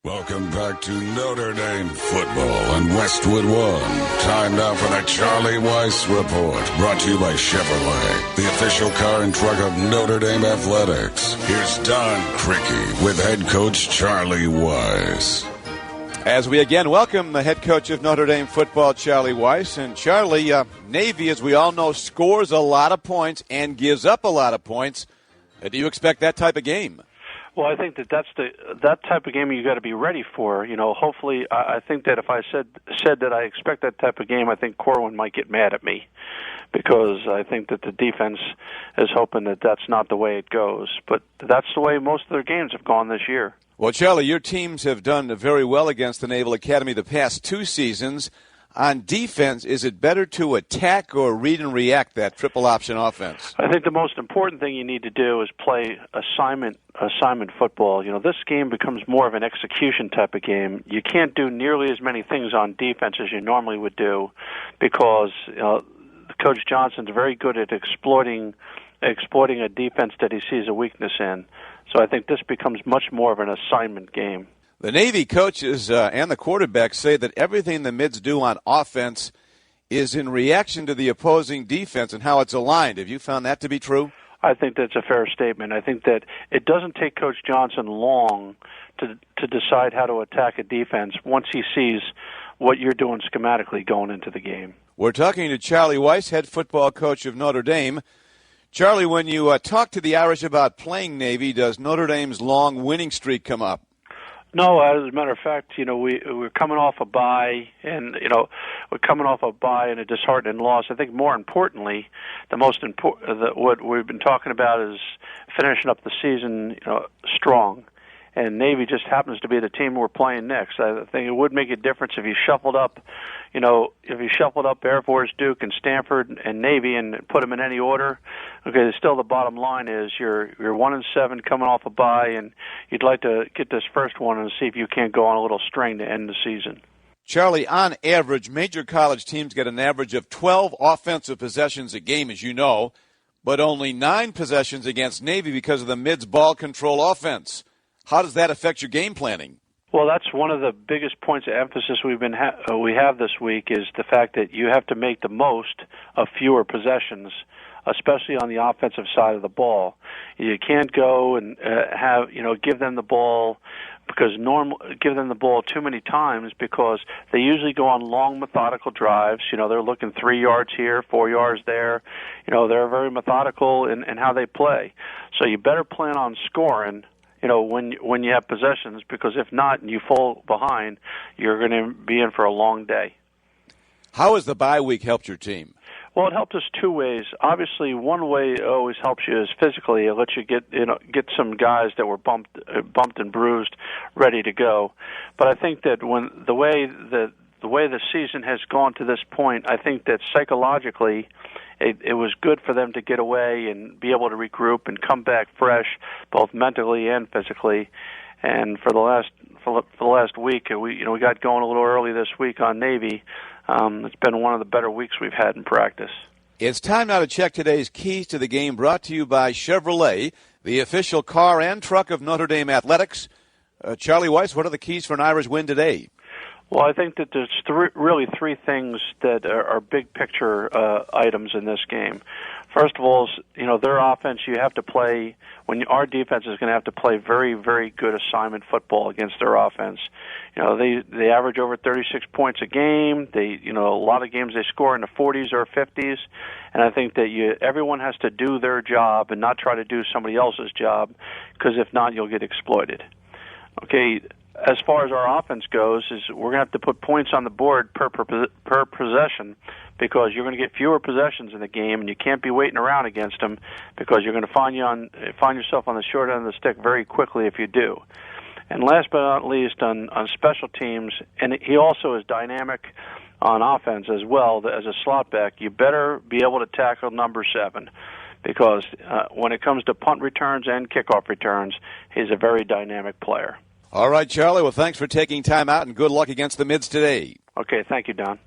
Welcome back to Notre Dame football on Westwood 1. Time now for the Charlie Weiss Report, brought to you by Chevrolet, the official car and truck of Notre Dame Athletics. Here's Don Crickey with head coach Charlie Weiss. As we again welcome the head coach of Notre Dame football, Charlie Weiss. And Charlie, Navy, as we all know, scores a lot of points and gives up a lot of points. Do you expect that type of game? Well, I think that type of game you got to be ready for. You know, hopefully, I think that if I said that I expect that type of game, I think Corwin might get mad at me, because I think that the defense is hoping that that's not the way it goes. But that's the way most of their games have gone this year. Well, Charlie, your teams have done very well against the Naval Academy the past two seasons. On defense, is it better to attack or read and react, that triple option offense? I think the most important thing you need to do is play assignment football. You know, this game becomes more of an execution type of game. You can't do nearly as many things on defense as you normally would do, because Coach Johnson's very good at exploiting a defense that he sees a weakness in. So I think this becomes much more of an assignment game. The Navy coaches and the quarterbacks say that everything the mids do on offense is in reaction to the opposing defense and how it's aligned. Have you found that to be true? I think that's a fair statement. I think that it doesn't take Coach Johnson long to decide how to attack a defense once he sees what you're doing schematically going into the game. We're talking to Charlie Weiss, head football coach of Notre Dame. Charlie, when you talk to the Irish about playing Navy, does Notre Dame's long winning streak come up? No, as a matter of fact, you know, we're coming off a bye, and we're coming off a bye and a disheartening loss. I think more importantly, what we've been talking about is finishing up the season, strong. And Navy just happens to be the team we're playing next. I think it would make a difference if you shuffled up, Air Force, Duke, and Stanford and Navy and put them in any order. Okay, still the bottom line is you're 1-7 coming off a bye, and you'd like to get this first one and see if you can't go on a little string to end the season. Charlie, on average, major college teams get an average of 12 offensive possessions a game, as you know, but only 9 possessions against Navy because of the mids ball control offense. How does that affect your game planning? Well, that's one of the biggest points of emphasis we have this week, is the fact that you have to make the most of fewer possessions, especially on the offensive side of the ball. You can't go and give them the ball give them the ball too many times, because they usually go on long, methodical drives. They're looking 3 yards here, 4 yards there. They're very methodical in how they play. So you better plan on scoring when you have possessions, because if not and you fall behind, you're going to be in for a long day. How has the bye week helped your team? Well, it helped us two ways. Obviously, one way it always helps you is physically. It lets you get some guys that were bumped and bruised ready to go. But I think that the way the season has gone to this point, I think that psychologically it was good for them to get away and be able to regroup and come back fresh, both mentally and physically. And for the last week, we got going a little early this week on Navy. It's been one of the better weeks we've had in practice. It's time now to check today's keys to the game, brought to you by Chevrolet, the official car and truck of Notre Dame Athletics. Charlie Weiss, what are the keys for an Irish win today? Well, I think that there's really three things that are big picture items in this game. First of all, their offense, you have to play, our defense is going to have to play very, very good assignment football against their offense. They average over 36 points a game. A lot of games they score in the 40s or 50s, and I think that everyone has to do their job and not try to do somebody else's job, because if not, you'll get exploited. Okay. As far as our offense goes, is we're going to have to put points on the board per possession, because you're going to get fewer possessions in the game, and you can't be waiting around against them, because you're going to find yourself on the short end of the stick very quickly if you do. And last but not least, on special teams, and he also is dynamic on offense as well as a slot back, you better be able to tackle number 7. Because when it comes to punt returns and kickoff returns, he's a very dynamic player. All right, Charlie. Well, thanks for taking time out, and good luck against the mids today. Okay, thank you, Don.